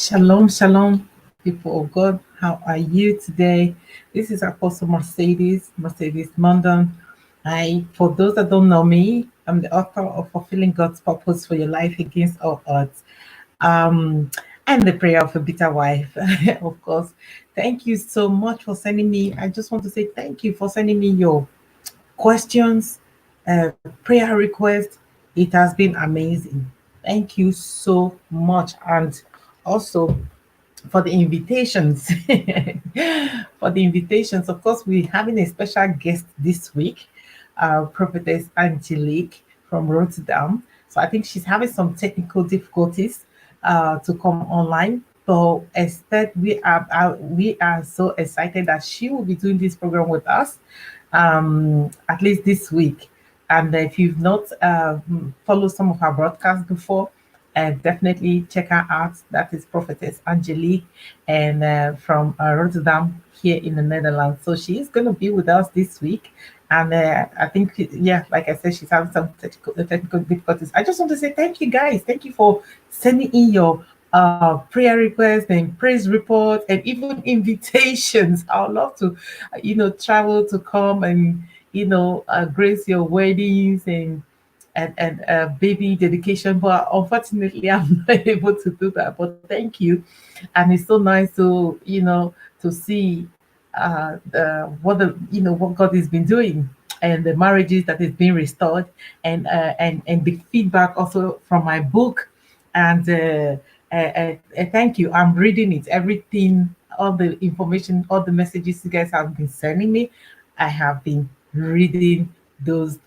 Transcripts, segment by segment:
Shalom, shalom, people of God. How are you today? This is Apostle Mercedes Monden. For those that don't know me, I'm the author of Fulfilling God's Purpose for Your Life Against All Odds. Um, and the prayer of a bitter wife, of course. Thank you so much for sending me. I just want to say thank you for sending me your questions, prayer requests. It has been amazing. Thank you so much. And also, for the invitations. For the invitations, of course, we're having a special guest this week, Prophetess Angelique from Rotterdam. So I think she's having some technical difficulties to come online. So instead, we are so excited that she will be doing this program with us, at least this week. And if you've not followed some of our broadcasts before, definitely check her out. That is Prophetess Angelique, and from Rotterdam here in the Netherlands. So she is going to be with us this week. And I think, yeah, like I said, she's having some technical difficulties. I just want to say thank you, guys. Thank you for sending in your prayer requests and praise reports and even invitations. I would love to, travel to come and, grace your weddings and baby dedication, but unfortunately I'm not able to do that. But thank you. And it's so nice to to see what God has been doing, and the marriages that is being restored, and the feedback also from my book. And thank you. I'm reading it, everything, all the information, all the messages you guys have been sending me. I have been reading those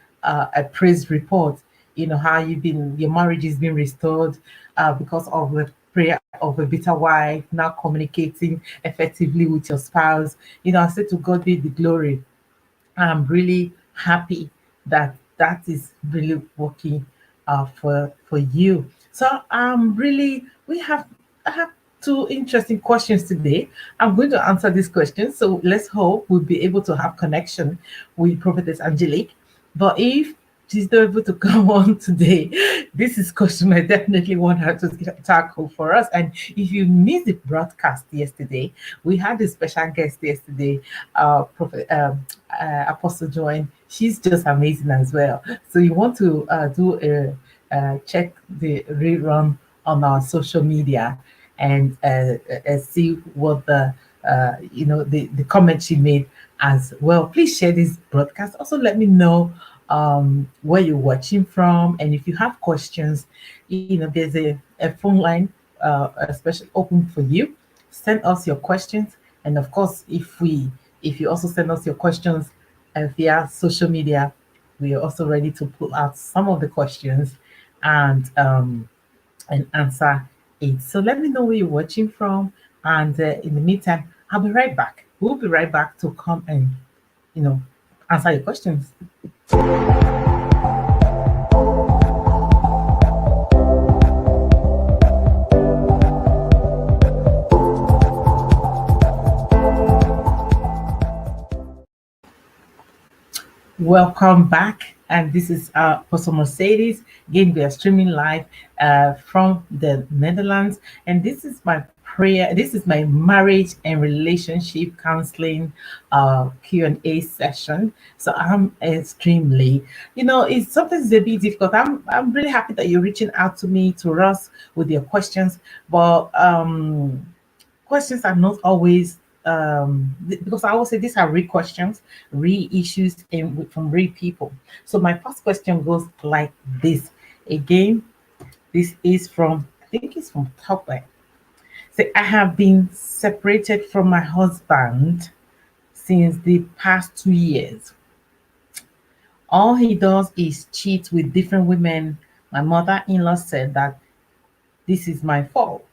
praise reports. How your marriage is being restored because of the prayer of a bitter wife, now communicating effectively with your spouse. I say to God be the glory. I'm really happy that that is really working for you. So we have I have two interesting questions today. I'm going to answer these questions. So let's hope we'll be able to have connection with Prophetess Angelique. But if she's not able to come on today, this is question I definitely want her to tackle for us. And if you missed the broadcast yesterday, we had a special guest yesterday, Prophet Apostle Joy. She's just amazing as well. So you want to do a check the rerun on our social media and see what the comment she made as well. Please share this broadcast. Also, let me know where you're watching from, and if you have questions, there's a phone line, especially open for you. Send us your questions, and of course, if you also send us your questions via social media, we are also ready to pull out some of the questions and answer it. So let me know where you're watching from, and in the meantime, I'll be right back. We'll be right back to come and you know answer your questions. Welcome back. And this is Apostle Mercedes. Again, we are streaming live from the Netherlands. And this is my prayer. This is my marriage and relationship counseling Q&A session. So I'm extremely, it's sometimes a bit difficult. I'm really happy that you're reaching out to me, to us, with your questions. But questions are not always because I always say these are real questions, real issues, and from real people. So my first question goes like this. Again, this is from, I think it's from Topway. Say, I have been separated from my husband since the past 2 years. All he does is cheat with different women. My mother-in-law said that this is my fault.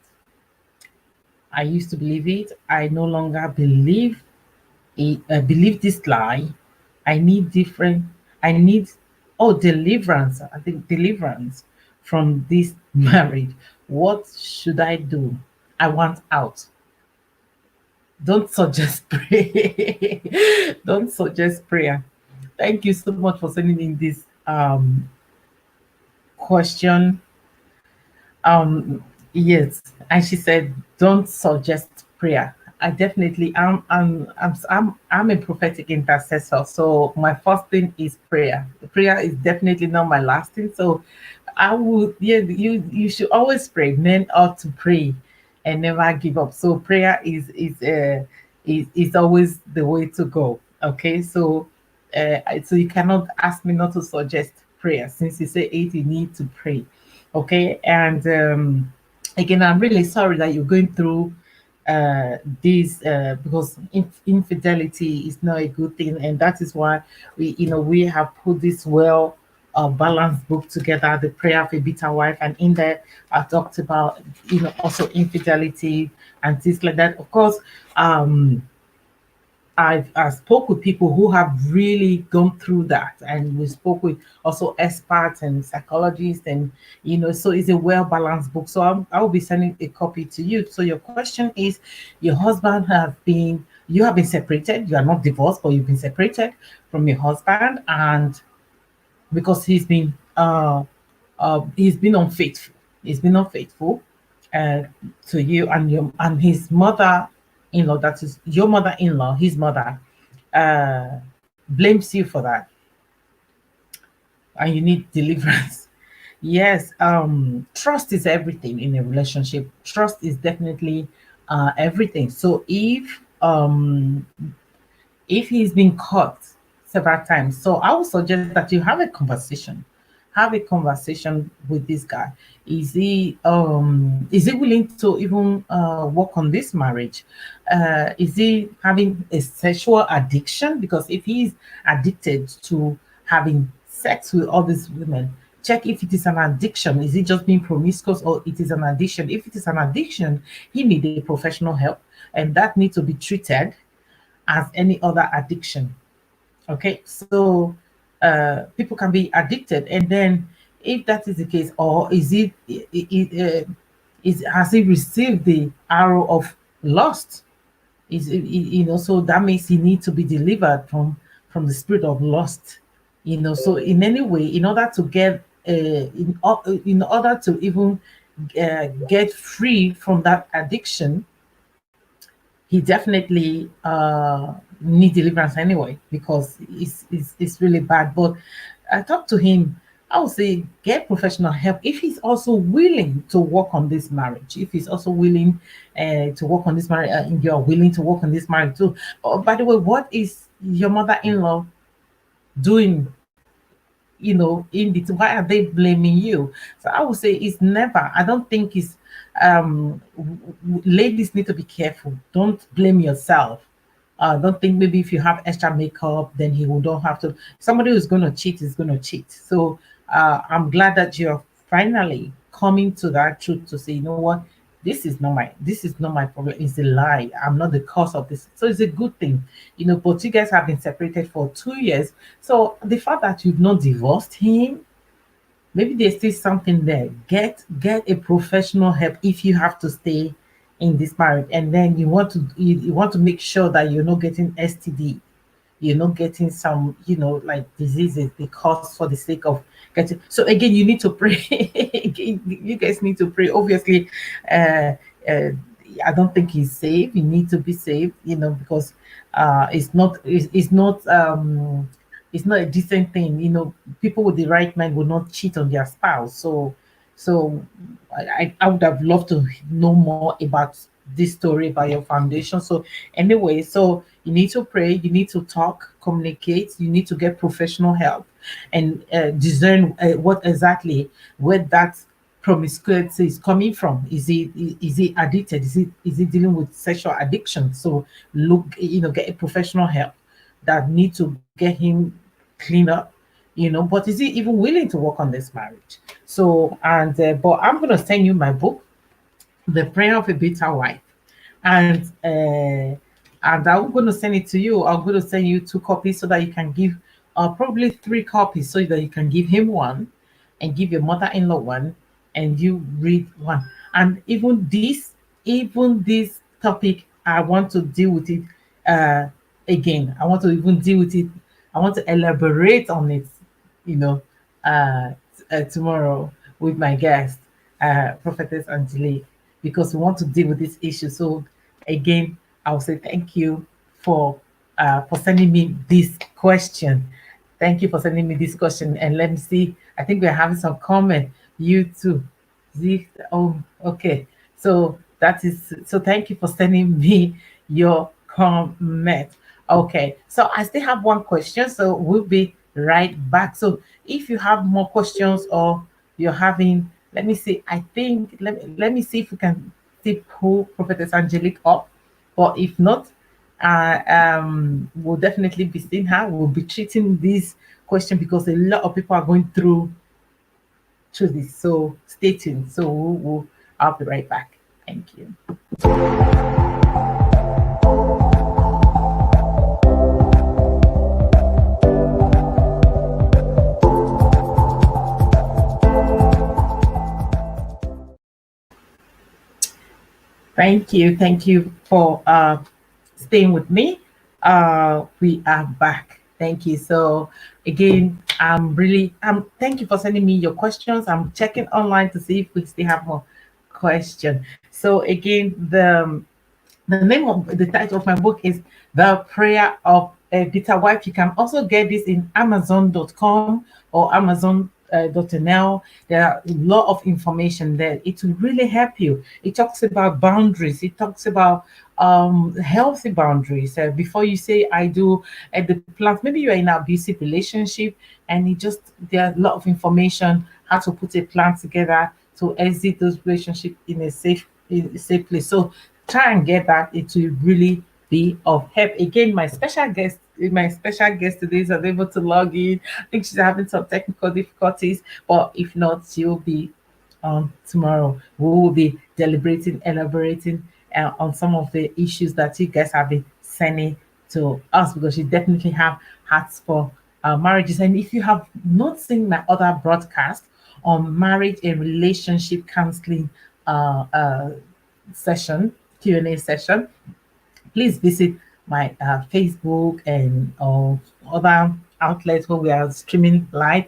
I used to believe it. I no longer believe this lie. I need different. I need deliverance. I think deliverance from this marriage. What should I do? I want out. Don't suggest prayer. Don't suggest prayer. Thank you so much for sending in this question. Um, Yes, and she said, "Don't suggest prayer." I definitely am. I'm a prophetic intercessor, so my first thing is prayer. Prayer is definitely not my last thing. So I would, yeah, you should always pray. Men ought to pray and never give up. So prayer is always the way to go. Okay, so so you cannot ask me not to suggest prayer since you say it. You need to pray. Okay, and again, I'm really sorry that you're going through this because infidelity is not a good thing, and that is why we have put this well balanced book together, The Prayer of a Bitter Wife, and in there I talked about also infidelity and things like that. Of course, um I spoke with people who have really gone through that, and we spoke with also experts and psychologists, and so it's a well balanced book. So I'll be sending a copy to you. So your question is, your husband you have been separated, you are not divorced, but you've been separated from your husband, and because he's been unfaithful. He's been unfaithful uh, to you and his mother-in-law. That is your mother-in-law. His mother blames you for that, and you need deliverance. Yes, trust is everything in a relationship. Trust is definitely everything. So if he's been caught several times. So I would suggest that you have a conversation. Have a conversation with this guy. Is he willing to even work on this marriage? Is he having a sexual addiction? Because if he's addicted to having sex with all these women, check if it is an addiction. Is it just being promiscuous or it is an addiction? If it is an addiction, he need a professional help, and that needs to be treated as any other addiction. Okay, so people can be addicted, and then if that is the case, or is has he received the arrow of lust? So that means he needs to be delivered from the spirit of lust. So in any way, in order to get in order to even get free from that addiction, he definitely need deliverance anyway, because it's really bad. But I talked to him. I would say get professional help if he's also willing to work on this marriage. If he's also willing to work on this marriage, and you're willing to work on this marriage too. Oh, by the way, what is your mother-in-law doing? In between, why are they blaming you? So I would say it's never. I don't think it's ladies need to be careful. Don't blame yourself. Don't think maybe if you have extra makeup, then he will don't have to. Somebody who's going to cheat is going to cheat. So I'm glad that you're finally coming to that truth to say, what, this is not my problem. It's a lie. I'm not the cause of this. So it's a good thing. But you guys have been separated for 2 years. So the fact that you've not divorced him, maybe there's still something there. Get a professional help if you have to stay in this marriage, and then you want to make sure that you're not getting STD, you're not getting some like diseases because for the sake of getting. So again, you need to pray. Again, you guys need to pray. Obviously, uh, uh I don't think he's safe. You need to be safe, because it's not a decent thing. People with the right mind will not cheat on their spouse. So I would have loved to know more about this story, about your foundation. So anyway, so you need to pray, you need to talk, communicate, you need to get professional help, and discern what exactly where that promiscuity is coming from. Is he addicted? Is he dealing with sexual addiction? So look, get a professional help that need to get him clean up. But is he even willing to work on this marriage? So, and but I'm going to send you my book, The Prayer of a Bitter Wife, and I'm going to send it to you. I'm going to send you 2 copies so that you can give, probably 3 copies, so that you can give him one and give your mother-in-law one, and you read one. And even this topic, I want to deal with it again. I want to even deal with it. I want to elaborate on it, you know, tomorrow with my guest. Prophetess Angelique, because we want to deal with this issue. So again, I'll say thank you for sending me this question. Thank you for sending me this question. And let me see. I think we're having some comment. You too. Oh, okay. So that is so. Thank you for sending me your comment. Okay. So I still have one question. So we'll be right back. So if you have more questions or you're having, let me see. I think let me see if we can see pull Prophetess Angelique up. But if not, we'll definitely be seeing her. We'll be treating this question because a lot of people are going through this. So stay tuned. So I'll be right back. Thank you. Thank you. Thank you for staying with me. We are back. Thank you. So again, thank you for sending me your questions. I'm checking online to see if we still have more question. So again, the name of the title of my book is The Prayer of a Bitter Wife. You can also get this in Amazon.com or Amazon.nl. There are a lot of information there. It will really help you. It talks about boundaries. It talks about healthy boundaries. Before you say I do at the plant, maybe you're in an abusive relationship and there are a lot of information how to put a plan together to exit those relationships in a safe place. So try and get that. It will really be of help. Again, my special guest today is unable to log in. I think she's having some technical difficulties, but if not, she'll be tomorrow. We will be deliberating, elaborating on some of the issues that you guys have been sending to us, because you definitely have hearts for marriages. And if you have not seen my other broadcast on marriage and relationship counseling session, Q&A session, please visit my Facebook and other outlets where we are streaming live,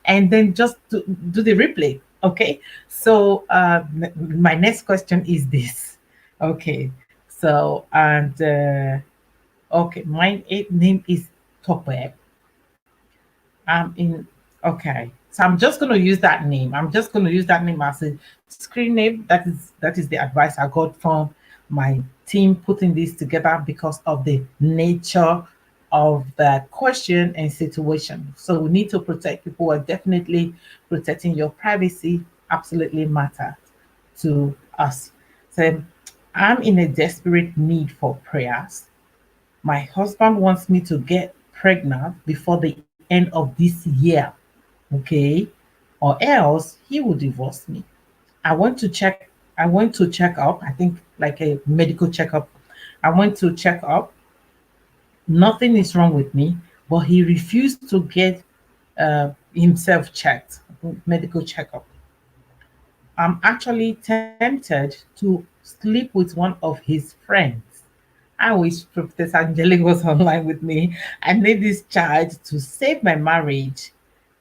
and then just do the replay. Okay. So my next question is this. Okay. So okay, my name is Tope. I'm in. Okay, so I'm just going to use that name. I'm just going to use that name as a screen name. That is the advice I got from my team putting this together because of the nature of the question and situation. So we need to protect people. We're definitely protecting your privacy. Absolutely matter to us. So I'm in a desperate need for prayers. My husband wants me to get pregnant before the end of this year, okay? Or else he will divorce me. I went to check up, I think like a medical checkup. I went to check up. Nothing is wrong with me, but he refused to get himself checked, medical checkup. I'm actually tempted to sleep with one of his friends. I wish Professor Angelique was online with me. I need this child to save my marriage.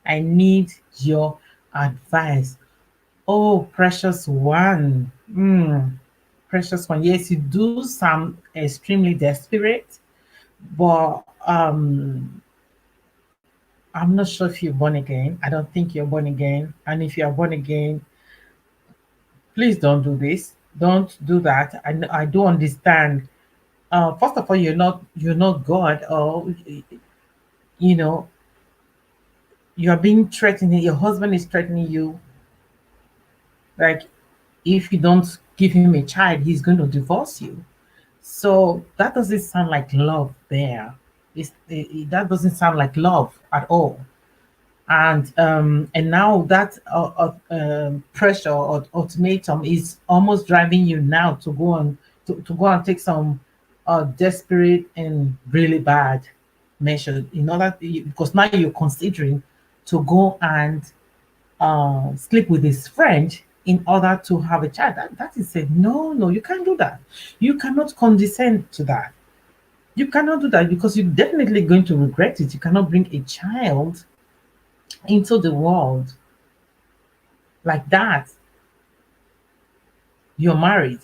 I need your advice. Oh, precious one. Precious one. Yes, you do sound extremely desperate, but I'm not sure if you're born again. I don't think you're born again. And if you are born again, please don't do this. Don't do that. I do understand. First of all, you're not God, or you know you are being threatened. Your husband is threatening you, like if you don't give him a child, he's going to divorce you. So that doesn't sound like love there. That doesn't sound like love at all. And now that pressure or ultimatum is almost driving you now to go and take some desperate and really bad measures in order because now you're considering to go and sleep with his friend in order to have a child. That is a no, no, you can't do that. You cannot condescend to that. You cannot do that because you're definitely going to regret it. You cannot bring a child into the world like that. you're married.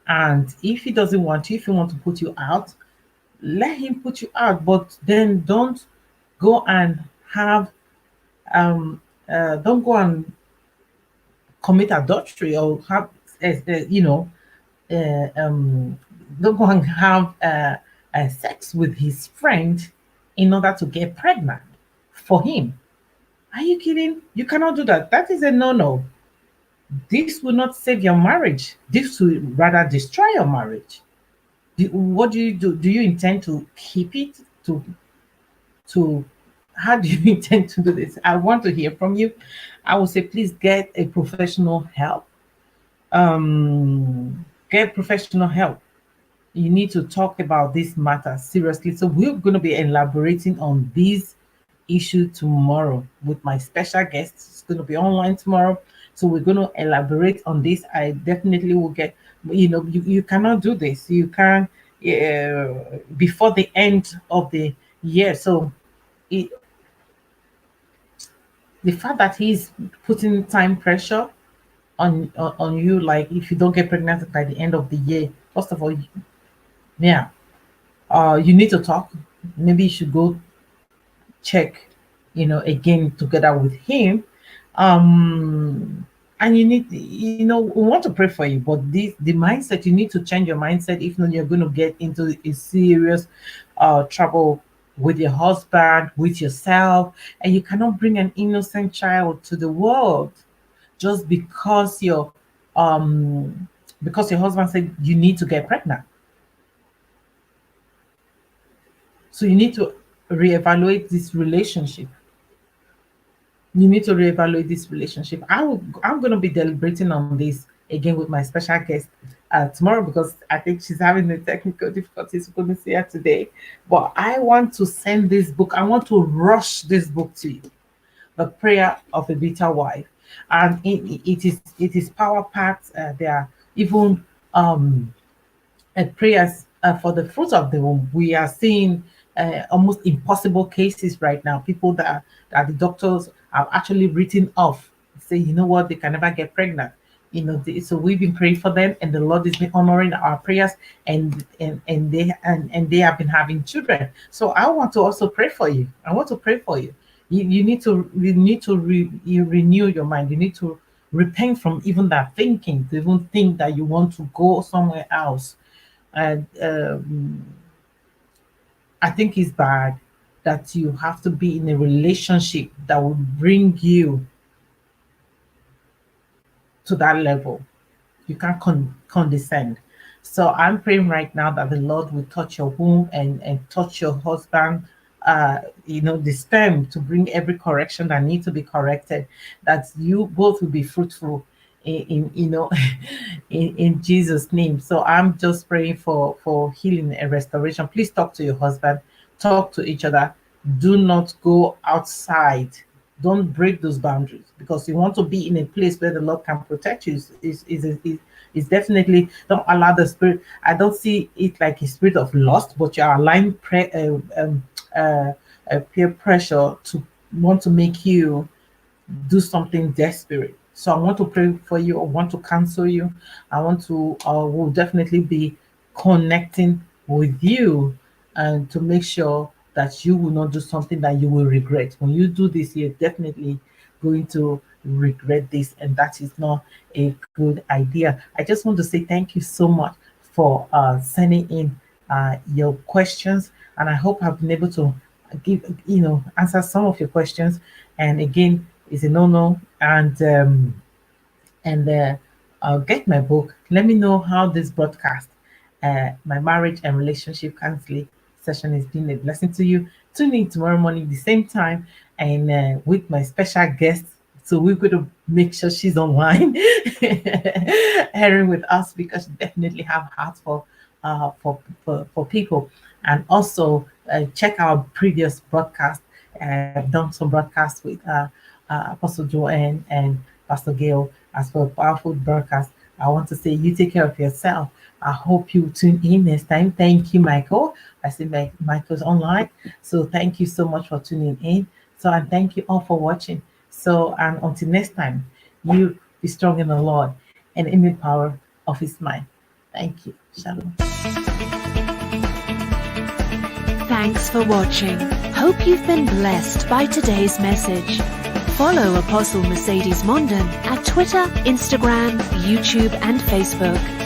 And if he doesn't want you, if he want to put you out, let him put you out. But then go and have um don't go and commit adultery or have you know um don't go and have sex with his friend in order to get pregnant for him. Are you kidding? You cannot do that. That is a no. This will not save your marriage. This will rather destroy your marriage. What do you do? Do you intend to keep it? To how do you intend to do this? I want to hear from you. I would say please get a professional help. Get professional help. You need to talk about this matter seriously. So we're going to be elaborating on this issue tomorrow with my special guest. It's going to be online tomorrow. So we're going to elaborate on this. I definitely will get, you cannot do this. You can't before the end of the year. So it, the fact that he's putting time pressure on you, like if you don't get pregnant by the end of the year, first of all, yeah, you need to talk. Maybe you should go check, again together with him. And you need, we want to pray for you, but the mindset, you need to change your mindset. If not, you're going to get into a serious trouble with your husband, with yourself, and you cannot bring an innocent child to the world just because your husband said you need to get pregnant. So you need to reevaluate this relationship. You need to reevaluate this relationship. I'm going to be deliberating on this again with my special guest tomorrow, because I think she's having the technical difficulties. We couldn't see her today. But I want to send this book. I want to rush this book to you, The Prayer of a Bitter Wife. And it is power packed. There are even prayers for the fruit of the womb. We are seeing almost impossible cases right now. People that the doctors have actually written off, say, you know what, they can never get pregnant. So we've been praying for them, and the Lord has been honoring our prayers, and they have been having children. So I want to also pray for you. I want to pray for you. You renew your mind. You need to repent from even that thinking, to even think that you want to go somewhere else. And I think it's bad that you have to be in a relationship that will bring you to that level. You can't condescend. So I'm praying right now that the Lord will touch your womb and touch your husband, the sperm, to bring every correction that needs to be corrected, that you both will be fruitful in in Jesus' name. So I'm just praying for healing and restoration. Please talk to your husband, talk to each other. Do not go outside. Don't break those boundaries, because you want to be in a place where the Lord can protect you. Is definitely, don't allow the spirit. I don't see it like a spirit of lust, but you're allowing peer pressure to want to make you do something desperate. So I want to pray for you. I want to counsel you. I want to will definitely be connecting with you, and to make sure that you will not do something that you will regret. When you do this, you're definitely going to regret this, and that is not a good idea. I just want to say thank you so much for sending in your questions, and I hope I've been able to answer some of your questions. And again, it's a no, and get my book. Let me know how this broadcast, my marriage and relationship counseling session, has been a blessing to you. Tune in tomorrow morning, the same time, and with my special guest. So we're going to make sure she's online, sharing with us, because she definitely have heart for people. And also check our previous broadcast. I've done some broadcasts with Apostle Joanne and Pastor Gail, as well. Powerful broadcast. I want to say, you take care of yourself. I hope you tune in next time. Thank you, Michael. I see Michael's online. So thank you so much for tuning in. So, and thank you all for watching. So, and until next time, you be strong in the Lord. and in the power of his mind. Thank you. Shalom. Thanks for watching. Hope you've been blessed by today's message. Follow Apostle Mercedes Monden at Twitter, Instagram, YouTube, and Facebook.